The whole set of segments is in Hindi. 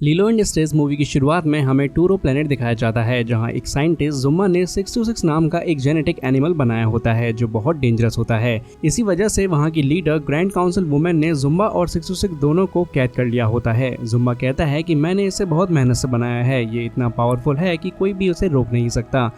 लिलो एंड स्टिच मूवी की शुरुआत में हमें टूरो प्लेनेट दिखाया जाता है, जहां एक साइंटिस्ट जुम्मा ने 626 नाम का एक जेनेटिक एनिमल बनाया होता है जो बहुत डेंजरस होता है। इसी वजह से वहां की लीडर ग्रैंड काउंसिल वुमेन ने जुम्मा और 626 दोनों को कैद कर लिया होता है। जुम्मा कहता है कि मैंने इसे बहुत मेहनत से बनाया है, ये इतना पावरफुल है कि कोई भी उसे रोक नहीं सकता।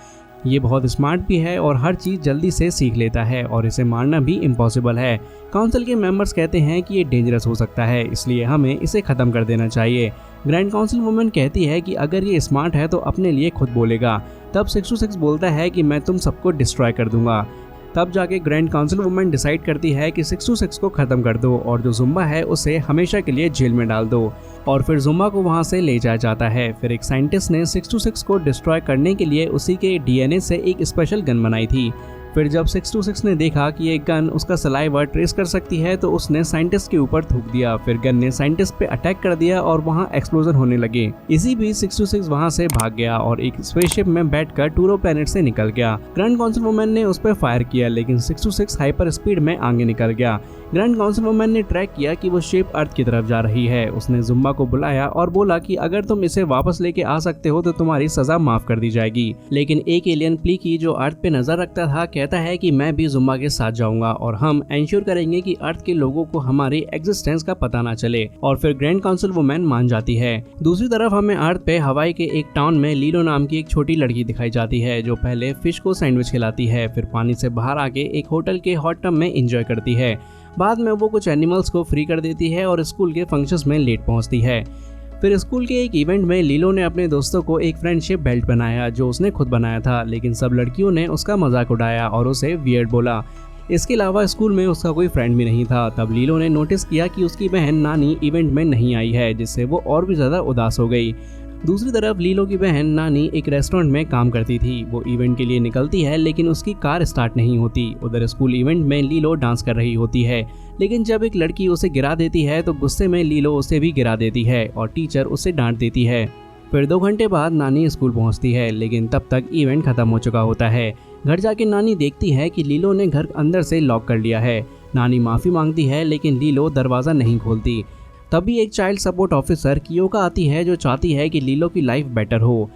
ये बहुत स्मार्ट भी है और हर चीज़ जल्दी से सीख लेता है और इसे मारना भी इम्पॉसिबल है। काउंसिल के मेंबर्स कहते हैं कि ये डेंजरस हो सकता है, इसलिए हमें इसे ख़त्म कर देना चाहिए। ग्रैंड काउंसिल वुमेन कहती है कि अगर ये स्मार्ट है तो अपने लिए खुद बोलेगा। तब 626 बोलता है कि मैं तुम सबको डिस्ट्रॉय कर दूंगा। तब जाके ग्रैंड काउंसिल वुमेन डिसाइड करती है कि 626 को ख़त्म कर दो और जो जुम्बा है उसे हमेशा के लिए जेल में डाल दो। और फिर जुम्बा को वहाँ से ले जाया जाता है। फिर एक साइंटिस्ट ने 626 को डिस्ट्रॉय करने के लिए उसी के डीएनए से एक स्पेशल गन बनाई थी। फिर जब 626 ने देखा कि ये गन उसका सलाइवा ट्रेस कर सकती है तो उसने साइंटिस्ट के ऊपर थूक दिया। फिर गन ने साइंटिस्ट पे अटैक कर दिया और वहाँ एक्सप्लोजन होने लगे। इसी बीच 626 वहाँ से भाग गया और एक स्पेसशिप में बैठकर टूरो प्लेनेट से निकल गया। ग्रैंड काउंसिल वुमेन ने उस पर फायर किया, लेकिन 626 हाइपर स्पीड में आगे निकल गया। ग्रैंड काउंसिल वुमेन ने ट्रैक किया कि वो शिप अर्थ की तरफ जा रही है। उसने जुम्बा को बुलाया और बोला कि अगर तुम इसे वापस लेके आ सकते हो तो तुम्हारी सजा माफ कर दी जाएगी। लेकिन एक एलियन प्लीकी जो अर्थ पे नजर रखता था कहता है कि मैं भी जुम्बा के साथ जाऊंगा और हम एंश्योर करेंगे कि अर्थ के लोगों को हमारी एग्जिस्टेंस का पता ना चले। और फिर ग्रैंड काउंसिल वुमेन मान जाती है। दूसरी तरफ हमें अर्थ पे हवाई के एक टाउन में लीलो नाम की एक छोटी लड़की दिखाई जाती है जो पहले फिश को सैंडविच खिलाती है, फिर पानी से बाहर आके एक होटल के हॉट टब में एंजॉय करती है। बाद में वो कुछ एनिमल्स को फ्री कर देती है और स्कूल के फंक्शंस में लेट पहुंचती है। फिर स्कूल के एक इवेंट में लीलो ने अपने दोस्तों को एक फ्रेंडशिप बेल्ट बनाया जो उसने खुद बनाया था, लेकिन सब लड़कियों ने उसका मजाक उड़ाया और उसे वियर्ड बोला। इसके अलावा स्कूल में उसका कोई फ्रेंड भी नहीं था। तब लीलो ने नोटिस किया कि उसकी बहन नानी इवेंट में नहीं आई है, जिससे वो और भी ज़्यादा उदास हो गई। दूसरी तरफ लीलो की बहन नानी एक रेस्टोरेंट में काम करती थी। वो इवेंट के लिए निकलती है लेकिन उसकी कार स्टार्ट नहीं होती। उधर स्कूल इवेंट में लीलो डांस कर रही होती है, लेकिन जब एक लड़की उसे गिरा देती है तो गुस्से में लीलो उसे भी गिरा देती है और टीचर उसे डांट देती है। फिर 2 घंटे बाद नानी स्कूल पहुंचती है, लेकिन तब तक इवेंट खत्म हो चुका होता है। घर जाके नानी देखती है कि लीलो ने घर अंदर से लॉक कर लिया है। नानी माफ़ी मांगती है लेकिन लीलो दरवाज़ा नहीं खोलती। तभी एक चाइल्ड सपोर्ट ऑफिसर कियोका आती है जो चाहती है कि लीलो की लाइफ बेटर हो।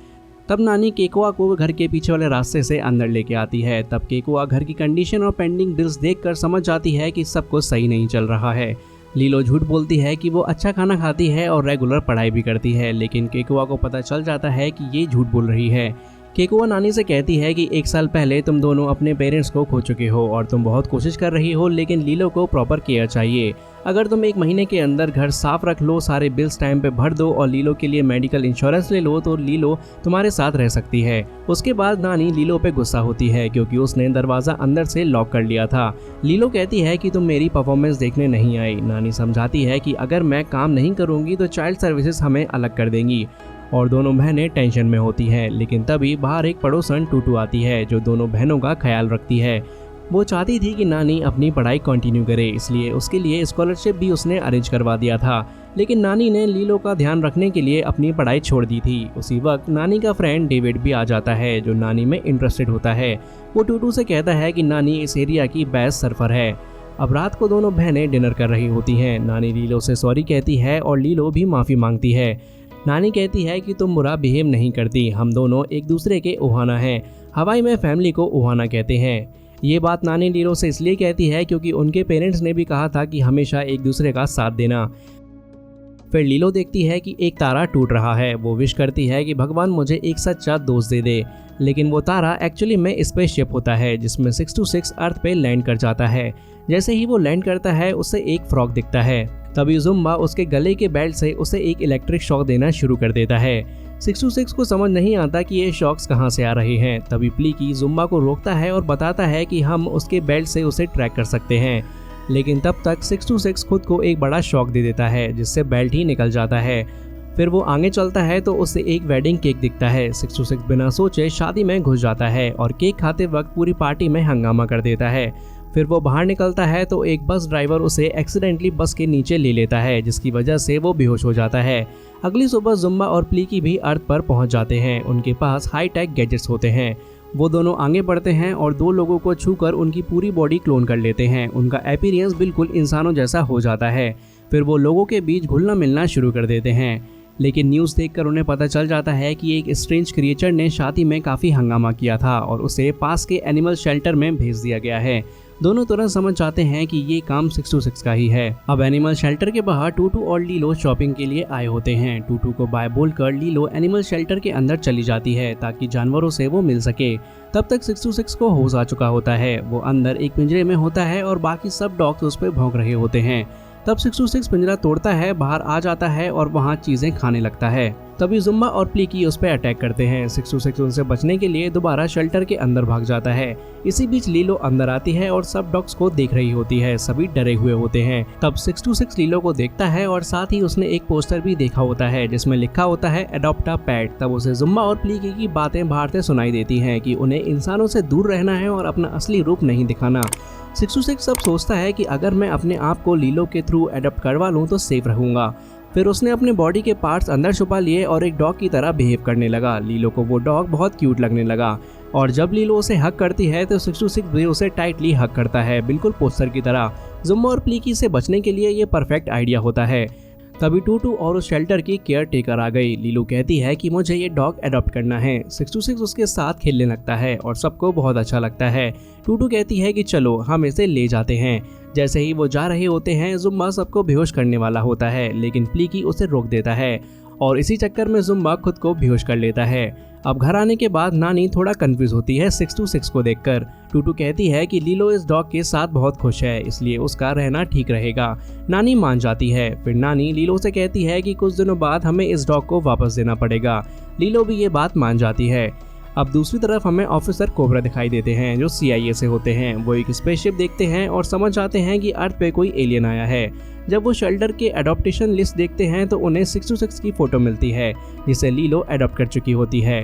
तब नानी केकुआ को घर के पीछे वाले रास्ते से अंदर लेके आती है। तब केकुआ घर की कंडीशन और पेंडिंग बिल्स देखकर समझ जाती है कि सब कुछ सही नहीं चल रहा है। लीलो झूठ बोलती है कि वो अच्छा खाना खाती है और रेगुलर पढ़ाई भी करती है, लेकिन केकुआ को पता चल जाता है कि ये झूठ बोल रही है। केकुआ नानी से कहती है कि 1 साल पहले तुम दोनों अपने पेरेंट्स को खो चुके हो और तुम बहुत कोशिश कर रही हो, लेकिन लीलो को प्रॉपर केयर चाहिए। अगर तुम 1 महीने के अंदर घर साफ रख लो, सारे बिल्स टाइम पे भर दो और लीलो के लिए मेडिकल इंश्योरेंस ले लो तो लीलो तुम्हारे साथ रह सकती है। उसके बाद नानी लीलो पे गुस्सा होती है क्योंकि उसने दरवाज़ा अंदर से लॉक कर लिया था। लीलो कहती है कि तुम मेरी परफॉर्मेंस देखने नहीं आई। नानी समझाती है कि अगर मैं काम नहीं करूँगी तो चाइल्ड सर्विसेज हमें अलग कर देंगी और दोनों बहनें टेंशन में होती हैं। लेकिन तभी बाहर एक पड़ोसन टूटू आती है जो दोनों बहनों का ख्याल रखती है। वो चाहती थी कि नानी अपनी पढ़ाई कंटिन्यू करे, इसलिए उसके लिए स्कॉलरशिप भी उसने अरेंज करवा दिया था। लेकिन नानी ने लीलो का ध्यान रखने के लिए अपनी पढ़ाई छोड़ दी थी। उसी वक्त नानी का फ्रेंड डेविड भी आ जाता है जो नानी में इंटरेस्टेड होता है। वो टूटू से कहता है कि नानी इस एरिया की बेस्ट सर्फर है। अब रात को दोनों बहनें डिनर कर रही होती हैं। नानी लीलो से सॉरी कहती है और लीलो भी माफ़ी मांगती है। नानी कहती है कि तुम बुरा बिहेव नहीं करती, हम दोनों एक दूसरे के ओहाना हैं। हवाई में फैमिली को ओहाना कहते हैं। ये बात नानी लीलो से इसलिए कहती है क्योंकि उनके पेरेंट्स ने भी कहा था कि हमेशा एक दूसरे का साथ देना। फिर लीलो देखती है कि एक तारा टूट रहा है। वो विश करती है कि भगवान मुझे एक सच्चा दोस्त दे दे, लेकिन वो तारा एक्चुअली में स्पेसशिप होता है जिसमें 626 अर्थ पे लैंड कर जाता है। जैसे ही वो लैंड करता है उसे एक फ्रॉग दिखता है। तभी जुम्बा उसके गले के बेल्ट से उसे एक इलेक्ट्रिक शॉक देना शुरू कर देता है। 626 को समझ नहीं आता कि ये शॉक्स कहाँ से आ रहे हैं। तभी प्लीकी जुम्बा को रोकता है और बताता है कि हम उसके बेल्ट से उसे ट्रैक कर सकते हैं। लेकिन तब तक 626 खुद को एक बड़ा शॉक दे देता है जिससे बेल्ट ही निकल जाता है। फिर वो आगे चलता है तो उसे एक वेडिंग केक दिखता है। 626 बिना सोचे शादी में घुस जाता है और केक खाते वक्त पूरी पार्टी में हंगामा कर देता है। फिर वो बाहर निकलता है तो एक बस ड्राइवर उसे एक्सीडेंटली बस के नीचे ले लेता है, जिसकी वजह से वो बेहोश हो जाता है। अगली सुबह जुम्बा और प्लीकी भी अर्थ पर पहुंच जाते हैं। उनके पास हाई टेक गैजेट्स होते हैं। वो दोनों आगे बढ़ते हैं और 2 लोगों को छूकर उनकी पूरी बॉडी क्लोन कर लेते हैं। उनका अपीयरेंस बिल्कुल इंसानों जैसा हो जाता है। फिर वो लोगों के बीच घुलना मिलना शुरू कर देते हैं। लेकिन न्यूज़ देखकर उन्हें पता चल जाता है कि एक स्ट्रेंज क्रिएचर ने शादी में काफ़ी हंगामा किया था और उसे पास के एनिमल शेल्टर में भेज दिया गया है। दोनों तुरंत समझ जाते हैं कि ये काम 626 का ही है। अब एनिमल शेल्टर के बाहर टूटू और लीलो शॉपिंग के लिए आए होते हैं। टूटू को बाय बोलकर लीलो एनिमल शेल्टर के अंदर चली जाती है ताकि जानवरों से वो मिल सके। तब तक 626 को होश आ चुका होता है। वो अंदर एक पिंजरे में होता है और बाकी सब डॉग्स उस पर भौंक रहे होते हैं। तब 626 पिंजरा तोड़ता है, बाहर आ जाता है और वहाँ चीजें खाने लगता है। तभी जुम्बा और प्लीकी उस पर अटैक करते हैं। 626 उनसे बचने के लिए दोबारा शेल्टर के अंदर भाग जाता है। इसी बीच लीलो अंदर आती है और सब डॉग्स को देख रही होती है। सभी डरे हुए होते हैं। तब 626 लीलो को देखता है और साथ ही उसने एक पोस्टर भी देखा होता है जिसमें लिखा होता है अडॉप्ट अ पेट। तब उसे जुम्बा और प्लीकी की बातें बाहर से सुनाई देती हैं कि उन्हें इंसानों से दूर रहना है और अपना असली रूप नहीं दिखाना। 626 अब सोचता है कि अगर मैं अपने आप को लीलो के थ्रू अडॉप्ट करवा लूँ तो सेफ रहूंगा। फिर उसने अपने बॉडी के पार्ट्स अंदर छुपा लिए और एक डॉग की तरह बिहेव करने लगा। लीलो को वो डॉग बहुत क्यूट लगने लगा और जब लीलो उसे हक करती है तो 626 भी उसे टाइटली हक करता है, बिल्कुल पोस्टर की तरह। जुम्बा और प्लीकी से बचने के लिए ये परफेक्ट आइडिया होता है। तभी टूटू और उस शेल्टर की केयर टेकर आ गई। लीलू कहती है कि मुझे ये डॉग अडॉप्ट करना है। 626 उसके साथ खेलने लगता है और सबको बहुत अच्छा लगता है। टूटू कहती है कि चलो हम इसे ले जाते हैं। जैसे ही वो जा रहे होते हैं जुम्बा सबको बेहोश करने वाला होता है, लेकिन प्लीकी उसे रोक देता है और इसी चक्कर में जुम्बा खुद को बेहोश कर लेता है। अब घर आने के बाद नानी थोड़ा कंफ्यूज होती है 626 को देखकर। टूटू कहती है कि लीलो इस डॉग के साथ बहुत खुश है, इसलिए उसका रहना ठीक रहेगा। नानी मान जाती है। फिर नानी लीलो से कहती है कि कुछ दिनों बाद हमें इस डॉग को वापस देना पड़ेगा। लीलो भी ये बात मान जाती है। अब दूसरी तरफ हमें ऑफिसर कोबरा दिखाई देते हैं जो CIA से होते हैं। वो एक स्पेसशिप देखते हैं और समझ जाते हैं कि अर्थ पे कोई एलियन आया है। जब वो शेल्टर के अडॉप्टेशन लिस्ट देखते हैं तो उन्हें 626 की फोटो मिलती है जिसे लीलो अडॉप्ट कर चुकी होती है।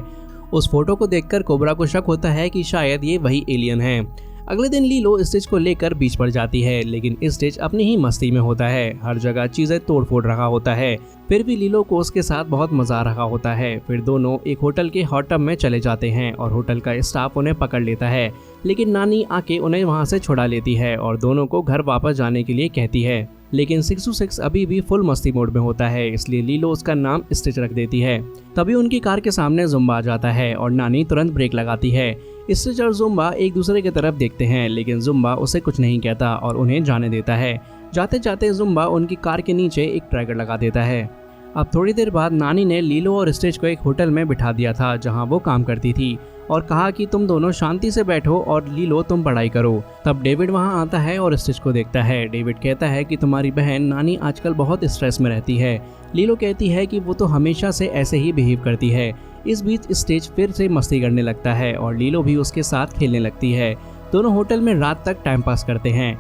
उस फोटो को देखकर कोबरा को शक होता है कि शायद ये वही एलियन है। अगले दिन लीलो स्टिच को लेकर बीच पर जाती है, लेकिन स्टिच अपनी ही मस्ती में होता है। हर जगह चीजें तोड़ फोड़ रहा होता है। फिर भी लीलो को उसके साथ बहुत मजा आ रहा होता है। फिर दोनों एक होटल के हॉट टब में चले जाते हैं और होटल का स्टाफ उन्हें पकड़ लेता है, लेकिन नानी आके उन्हें वहां से छुड़ा लेती है और दोनों को घर वापस जाने के लिए कहती है। लेकिन 626 अभी भी फुल मस्ती मोड में होता है, इसलिए लीलो उसका नाम स्टिच रख देती है। तभी उनकी कार के सामने जुम्बा आ जाता है और नानी तुरंत ब्रेक लगाती है। स्टिच और जुम्बा एक दूसरे की तरफ देखते हैं, लेकिन जुम्बा उसे कुछ नहीं कहता और उन्हें जाने देता है। जाते जाते जुम्बा उनकी कार के नीचे एक ट्रैकर लगा देता है। अब थोड़ी देर बाद नानी ने लीलो और स्टिच को एक होटल में बिठा दिया था जहां वो काम करती थी और कहा कि तुम दोनों शांति से बैठो और लीलो तुम पढ़ाई करो। तब डेविड वहां आता है और स्टिच को देखता है। डेविड कहता है कि तुम्हारी बहन नानी आजकल बहुत स्ट्रेस में रहती है। लीलो कहती है कि वो तो हमेशा से ऐसे ही बिहेव करती है। इस बीच स्टिच फिर से मस्ती करने लगता है और लीलो भी उसके साथ खेलने लगती है। दोनों होटल में रात तक टाइम पास करते हैं।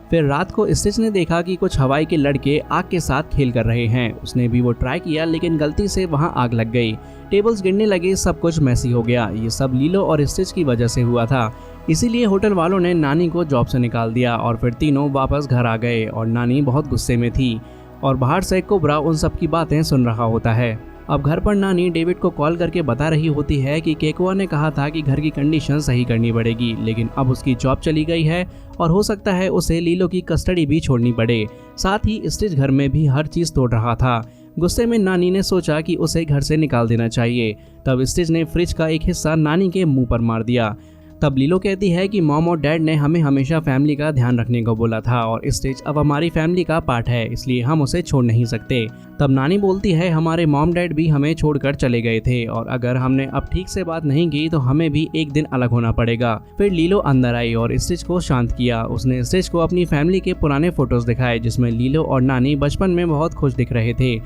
फिर रात को स्टिच ने देखा कि कुछ हवाई के लड़के आग के साथ खेल कर रहे हैं। उसने भी वो ट्राई किया, लेकिन गलती से वहां आग लग गई। टेबल्स गिरने लगे, सब कुछ मैसी हो गया। ये सब लीलो और स्टिच की वजह से हुआ था। इसीलिए होटल वालों ने नानी को जॉब से निकाल दिया और फिर तीनों वापस घर आ गए और नानी बहुत गुस्से में थी और बाहर से कोबरा उन सब की बातें सुन रहा होता है। अब घर पर नानी डेविड को कॉल करके बता रही होती है कि केकुआ ने कहा था कि घर की कंडीशन सही करनी पड़ेगी, लेकिन अब उसकी जॉब चली गई है और हो सकता है उसे लीलो की कस्टडी भी छोड़नी पड़े। साथ ही स्टिच घर में भी हर चीज तोड़ रहा था। गुस्से में नानी ने सोचा कि उसे घर से निकाल देना चाहिए। तब स्टिच ने फ्रिज का एक हिस्सा नानी के मुंह पर मार दिया। तब लीलो कहती है कि मॉम और डैड ने हमें हमेशा फैमिली का ध्यान रखने को बोला था और स्टिच अब हमारी फैमिली का पार्ट है, इसलिए हम उसे छोड़ नहीं सकते। तब नानी बोलती है हमारे मॉम डैड भी हमें छोड़कर चले गए थे और अगर हमने अब ठीक से बात नहीं की तो हमें भी एक दिन अलग होना पड़ेगा। फिर लीलो अंदर आई और स्टिच को शांत किया। उसने स्टिच को अपनी फैमिली के पुराने फोटोज दिखाए जिसमें लीलो और नानी बचपन में बहुत खुश दिख रहे थे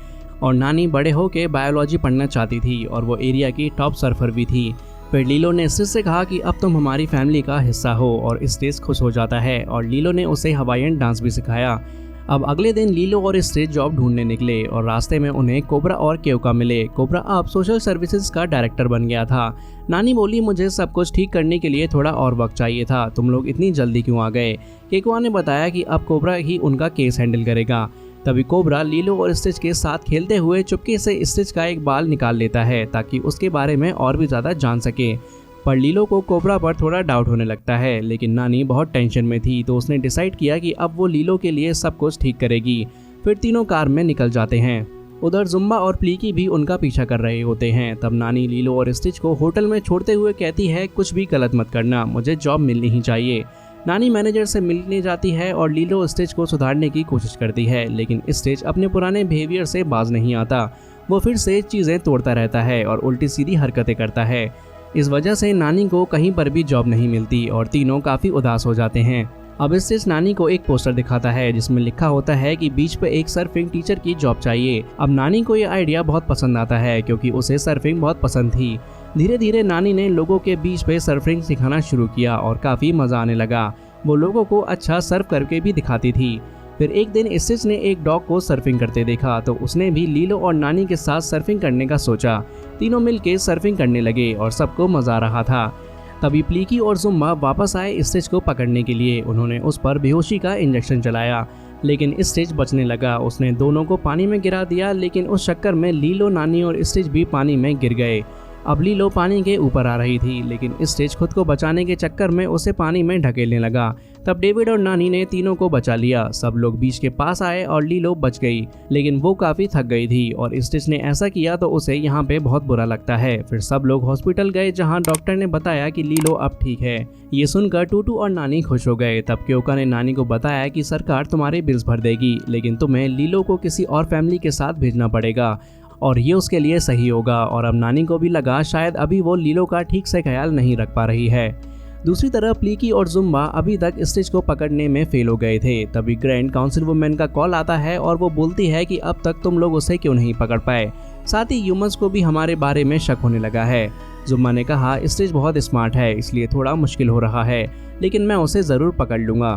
और नानी बड़े होकर बायोलॉजी पढ़ना चाहती थी और वो एरिया की टॉप सर्फर भी थी। फिर लीलो ने स्टिच से कहा कि अब तुम हमारी फैमिली का हिस्सा हो और स्टिच खुश हो जाता है और लीलो ने उसे हवाईयन डांस भी सिखाया। अब अगले दिन लीलो और स्टिच जॉब ढूंढने निकले और रास्ते में उन्हें कोबरा और केवका मिले। कोबरा अब सोशल सर्विसेज का डायरेक्टर बन गया था। नानी बोली मुझे सब कुछ ठीक करने के लिए थोड़ा और वक्त चाहिए था, तुम लोग इतनी जल्दी क्यों आ गए। केवका ने बताया कि अब कोबरा ही उनका केस हैंडल करेगा। तभी कोबरा लीलो और स्टिच के साथ खेलते हुए चुपके से स्टिच का एक बाल निकाल लेता है ताकि उसके बारे में और भी ज़्यादा जान सके। पर लीलो को कोबरा पर थोड़ा डाउट होने लगता है, लेकिन नानी बहुत टेंशन में थी तो उसने डिसाइड किया कि अब वो लीलो के लिए सब कुछ ठीक करेगी। फिर तीनों कार में निकल जाते हैं। उधर जुम्बा और प्लीकी भी उनका पीछा कर रहे होते हैं। तब नानी लीलो और स्टिच को होटल में छोड़ते हुए कहती है, कुछ भी गलत मत करना, मुझे जॉब मिलनी ही चाहिए। नानी मैनेजर से मिलने जाती है और लीलो स्टिच को सुधारने की कोशिश करती है, लेकिन स्टिच अपने पुराने बिहेवियर से बाज नहीं आता। वो फिर से चीज़ें तोड़ता रहता है और उल्टी सीधी हरकतें करता है। इस वजह से नानी को कहीं पर भी जॉब नहीं मिलती और तीनों काफ़ी उदास हो जाते हैं। अब स्टिच नानी को एक पोस्टर दिखाता है जिसमें लिखा होता है कि बीच पे एक सर्फिंग टीचर की जॉब चाहिए। अब नानी को ये आइडिया बहुत पसंद आता है क्योंकि उसे सर्फिंग बहुत पसंद थी। धीरे धीरे नानी ने लोगों के बीच पे सर्फिंग सिखाना शुरू किया और काफ़ी मज़ा आने लगा। वो लोगों को अच्छा सर्फ करके भी दिखाती थी। फिर एक दिन स्टिच ने एक डॉग को सर्फिंग करते देखा तो उसने भी लीलो और नानी के साथ सर्फिंग करने का सोचा। तीनों मिलके सर्फिंग करने लगे और सबको मज़ा आ रहा था। तभी प्लीकी और जुम्मा वापस आए स्टिच को पकड़ने के लिए। उन्होंने उस पर बेहोशी का इंजेक्शन चलाया, लेकिन स्टिच बचने लगा। उसने दोनों को पानी में गिरा दिया, लेकिन उस चक्कर में लीलो, नानी और स्टिच भी पानी में गिर गए। अब लीलो पानी के ऊपर आ रही थी, लेकिन स्टिच खुद को बचाने के चक्कर में उसे पानी में ढकेलने लगा। तब डेविड और नानी ने तीनों को बचा लिया। सब लोग बीच के पास आए और लीलो बच गई, लेकिन वो काफ़ी थक गई थी और स्टिच ने ऐसा किया तो उसे यहाँ पे बहुत बुरा लगता है। फिर सब लोग हॉस्पिटल गए जहाँ डॉक्टर ने बताया कि लीलो अब ठीक है। ये सुनकर टूटू और नानी खुश हो गए। तब क्योका ने नानी को बताया कि सरकार तुम्हारे बिल्स भर देगी, लेकिन तुम्हें लीलो को किसी और फैमिली के साथ भेजना पड़ेगा और ये उसके लिए सही होगा। और अब नानी को भी लगा शायद अभी वो लीलो का ठीक से ख्याल नहीं रख पा रही है। दूसरी तरफ प्लीकी और जुम्बा अभी तक स्टिच को पकड़ने में फेल हो गए थे। तभी ग्रैंड काउंसिल वुमेन का कॉल आता है और वो बोलती है कि अब तक तुम लोग उसे क्यों नहीं पकड़ पाए। साथ ही ह्यूमंस को भी हमारे बारे में शक होने लगा है। जुम्बा ने कहा, स्टिच बहुत स्मार्ट है, इसलिए थोड़ा मुश्किल हो रहा है, लेकिन मैं उसे ज़रूर पकड़ लूँगा।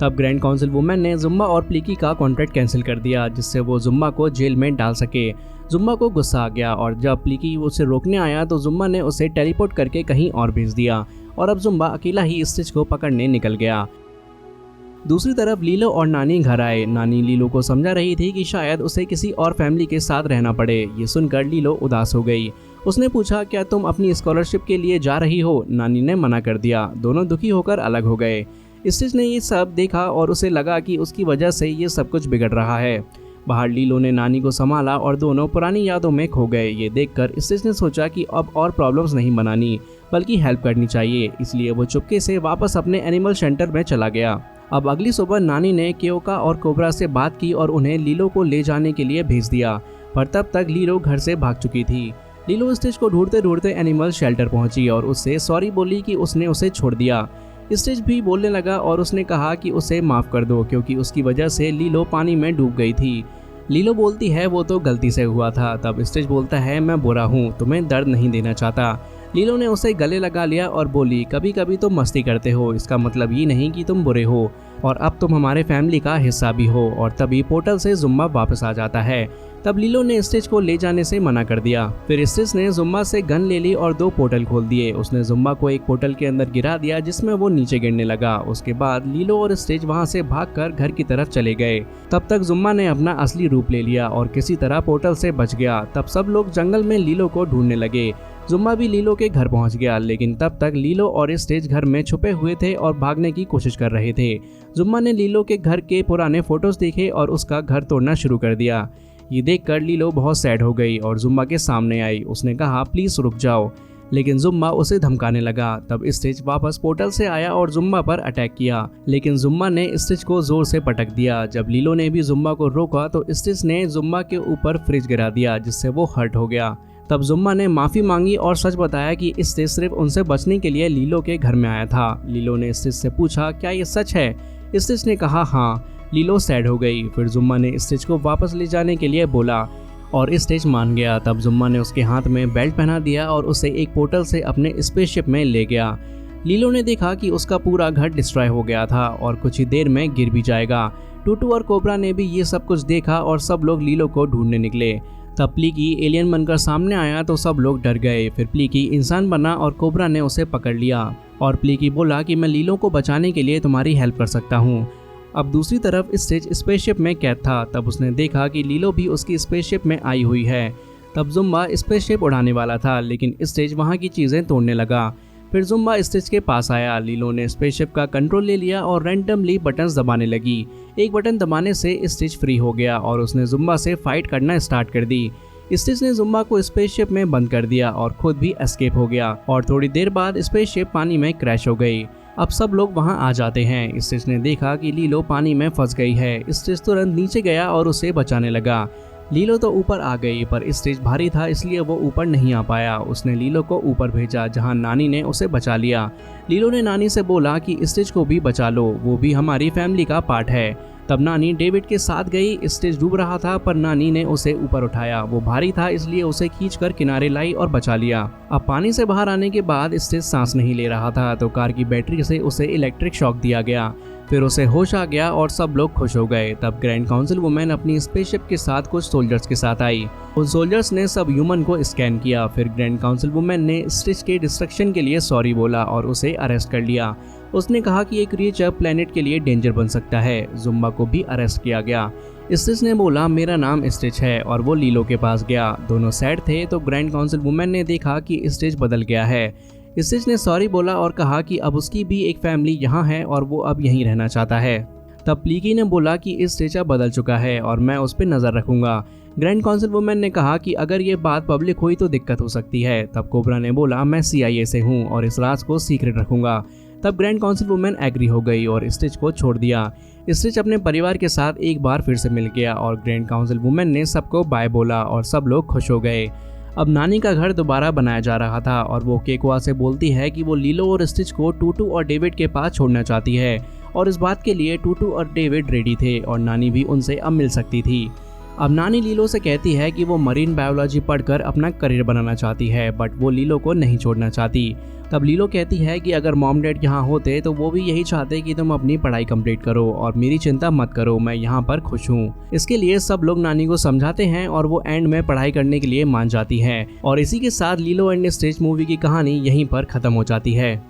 तब ग्रैंड काउंसिल वुमेन ने जुम्बा और प्लीकी का कॉन्ट्रैक्ट कैंसिल कर दिया, जिससे वो जुम्बा को जेल में डाल सके। जुम्बा को गुस्सा आ गया और जब प्लीकी उसे रोकने आया तो जुम्बा ने उसे टेलीपोर्ट करके कहीं और भेज दिया और अब जुम्बा अकेला ही स्टिच को पकड़ने निकल गया। दूसरी तरफ लीलो और नानी घर आए। नानी लीलो को समझा रही थी कि शायद उसे किसी और फैमिली के साथ रहना पड़े। ये सुनकर लीलो उदास हो गई। उसने पूछा, क्या तुम अपनी स्कॉलरशिप के लिए जा रही हो? नानी ने मना कर दिया। दोनों दुखी होकर अलग हो गए। स्टिच ने ये सब देखा और उसे लगा कि उसकी वजह से ये सब कुछ बिगड़ रहा है। बाहर लीलो ने नानी को संभाला और दोनों पुरानी यादों में खो गए। ये देखकर स्टिच ने सोचा कि अब और प्रॉब्लम्स नहीं बनानी बल्कि हेल्प करनी चाहिए, इसलिए वो चुपके से वापस अपने एनिमल शेल्टर में चला गया। अब अगली सुबह नानी ने क्योका और कोबरा से बात की और उन्हें लीलो को ले जाने के लिए भेज दिया, पर तब तक लीलो घर से भाग चुकी थी। लीलो स्टिच को ढूंढते ढूंढते एनिमल शेल्टर पहुंची और उससे सॉरी बोली कि उसने उसे छोड़ दिया। स्टिच भी बोलने लगा और उसने कहा कि उसे माफ़ कर दो क्योंकि उसकी वजह से लीलो पानी में डूब गई थी। लीलो बोलती है वो तो गलती से हुआ था। तब स्टिच बोलता है, मैं बुरा हूँ, तुम्हें दर्द नहीं देना चाहता। लीलो ने उसे गले लगा लिया और बोली, कभी कभी तुम मस्ती करते हो, इसका मतलब ये नहीं कि तुम बुरे हो और अब तुम हमारे फैमिली का हिस्सा भी हो। और तभी पोर्टल से जुम्बा वापस आ जाता है। तब लीलो ने स्टिच को ले जाने से मना कर दिया। फिर स्टिच ने जुम्बा से गन ले ली और 2 पोर्टल खोल दिए। उसने जुम्बा को एक पोर्टल के अंदर गिरा दिया जिसमें वो नीचे गिरने लगा। उसके बाद लीलो और स्टिच वहां से भागकर घर की तरफ चले गए। तब तक जुम्बा ने अपना असली रूप ले लिया और किसी तरह पोर्टल से बच गया। तब सब लोग जंगल में लीलो को ढूंढने लगे। जुम्बा भी लीलो के घर पहुंच गया, लेकिन तब तक लीलो और स्टिच घर में छुपे हुए थे और भागने की कोशिश कर रहे थे। जुम्बा ने लीलो के घर के पुराने फोटोज देखे और उसका घर तोड़ना शुरू कर दिया। ये देखकर लीलो बहुत सैड हो गई और जुम्बा के सामने आई। उसने कहा, प्लीज रुक जाओ, लेकिन जुम्बा उसे धमकाने लगा। तब स्टिच वापस पोर्टल से आया और जुम्बा पर अटैक किया, लेकिन जुम्बा ने स्टिच को जोर से पटक दिया। जब लीलो ने भी जुम्बा को रोका तो स्टिच ने जुम्बा के ऊपर फ्रिज गिरा दिया, जिससे वो हर्ट हो गया। तब जुम्बा ने माफ़ी मांगी और सच बताया कि स्टिच सिर्फ उनसे बचने के लिए लीलो के घर में आया था। लीलो ने स्टिच से पूछा, क्या ये सच है? स्टिच ने कहा हाँ। लीलो सैड हो गई। फिर जुम्बा ने स्टिच को वापस ले जाने के लिए बोला और स्टिच मान गया। तब जुम्बा ने उसके हाथ में बेल्ट पहना दिया और उसे एक पोर्टल से अपने स्पेसशिप में ले गया। लीलो ने देखा कि उसका पूरा घर डिस्ट्रॉय हो गया था और कुछ ही देर में गिर भी जाएगा। टूटू और कोबरा ने भी ये सब कुछ देखा और सब लोग लीलो को ढूंढने निकले। तब प्लीकी एलियन बनकर सामने आया तो सब लोग डर गए। फिर प्लीकी इंसान बना और कोबरा ने उसे पकड़ लिया और प्लीकी बोला कि मैं लीलो को बचाने के लिए तुम्हारी हेल्प कर सकता हूँ। अब दूसरी तरफ स्टिच स्पेसशिप में कैद था। तब उसने देखा कि लीलो भी उसकी स्पेसशिप में आई हुई है। तब जुम्बा स्पेसशिप उड़ाने वाला था, लेकिन स्टिच वहाँ की चीज़ें तोड़ने लगा। फिर जुम्मा स्टिच के पास आया। लीलो ने स्पेसशिप का कंट्रोल ले लिया और रैंडमली बटन्स दबाने लगी। एक बटन दबाने से स्टिच फ्री हो गया और उसने जुम्मा से फाइट करना स्टार्ट कर दी। स्टिच ने जुम्मा को स्पेसशिप में बंद कर दिया और खुद भी एस्केप हो गया और थोड़ी देर बाद स्पेसशिप पानी में क्रैश हो गई। अब सब लोग वहां आ जाते हैं। स्टिच ने देखा कि लीलो पानी में फंस गई है। स्टिच तुरंत नीचे गया और उसे बचाने लगा। लीलो तो ऊपर आ गई पर स्टिच भारी था इसलिए वो ऊपर नहीं आ पाया। उसने लीलो को ऊपर भेजा जहां नानी ने उसे बचा लिया। लीलो ने नानी से बोला कि स्टिच को भी बचा लो, वो भी हमारी फैमिली का पार्ट है। तब नानी डेविड के साथ गई। स्टिच डूब रहा था पर नानी ने उसे ऊपर उठाया। वो भारी था इसलिए उसे खींचकर किनारे लाई और बचा लिया। अब पानी से बाहर आने के बाद स्टिच सांस नहीं ले रहा था तो कार की बैटरी से उसे इलेक्ट्रिक शॉक दिया गया। फिर उसे होश आ गया और सब लोग खुश हो गए। तब ग्रैंड काउंसिल वुमेन अपनी स्पेसशिप के साथ कुछ सोल्जर्स के साथ आई। उन सोल्जर्स ने सब ह्यूमन को स्कैन किया। फिर ग्रैंड काउंसिल वुमेन ने स्टिच के डिस्ट्रक्शन के लिए सॉरी बोला और उसे अरेस्ट कर लिया। उसने कहा कि एक क्रिएचर प्लेनेट के लिए डेंजर बन सकता है। जुम्मा को भी अरेस्ट किया गया। स्टिच ने बोला मेरा नाम स्टिच है और वो लीलो के पास गया। दोनों सैड थे तो ग्रैंड काउंसिल वुमेन ने देखा कि स्टिच बदल गया है। स्टिच ने सॉरी बोला और कहा कि अब उसकी भी एक फैमिली यहाँ है और वो अब यहीं रहना चाहता है। तब प्लीकी ने बोला कि स्टिच अब बदल चुका है और मैं उस पर नज़र रखूंगा। ग्रैंड काउंसिल वुमेन ने कहा कि अगर ये बात पब्लिक हुई तो दिक्कत हो सकती है। तब कोबरा ने बोला मैं CIA से हूँ और इस राज को सीक्रेट रखूंगा। तब ग्रैंड काउंसिल वुमेन एग्री हो गई और स्टिच को छोड़ दिया। स्टिच अपने परिवार के साथ एक बार फिर से मिल गया और ग्रैंड काउंसिल वुमेन ने सबको बाय बोला और सब लोग खुश हो गए। अब नानी का घर दोबारा बनाया जा रहा था और वो केकुआ से बोलती है कि वो लीलो और स्टिच को टूटू और डेविड के पास छोड़ना चाहती है और इस बात के लिए टूटू और डेविड रेडी थे और नानी भी उनसे अब मिल सकती थी। अब नानी लीलो से कहती है कि वो मरीन बायोलॉजी पढ़कर अपना करियर बनाना चाहती है बट वो लीलो को नहीं छोड़ना चाहती। तब लीलो कहती है कि अगर मॉम डैड यहाँ होते तो वो भी यही चाहते कि तुम अपनी पढ़ाई कंप्लीट करो और मेरी चिंता मत करो, मैं यहाँ पर खुश हूँ। इसके लिए सब लोग नानी को समझाते हैं और वो एंड में पढ़ाई करने के लिए मान जाती है और इसी के साथ लीलो एंड स्टिच मूवी की कहानी यहीं पर खत्म हो जाती है।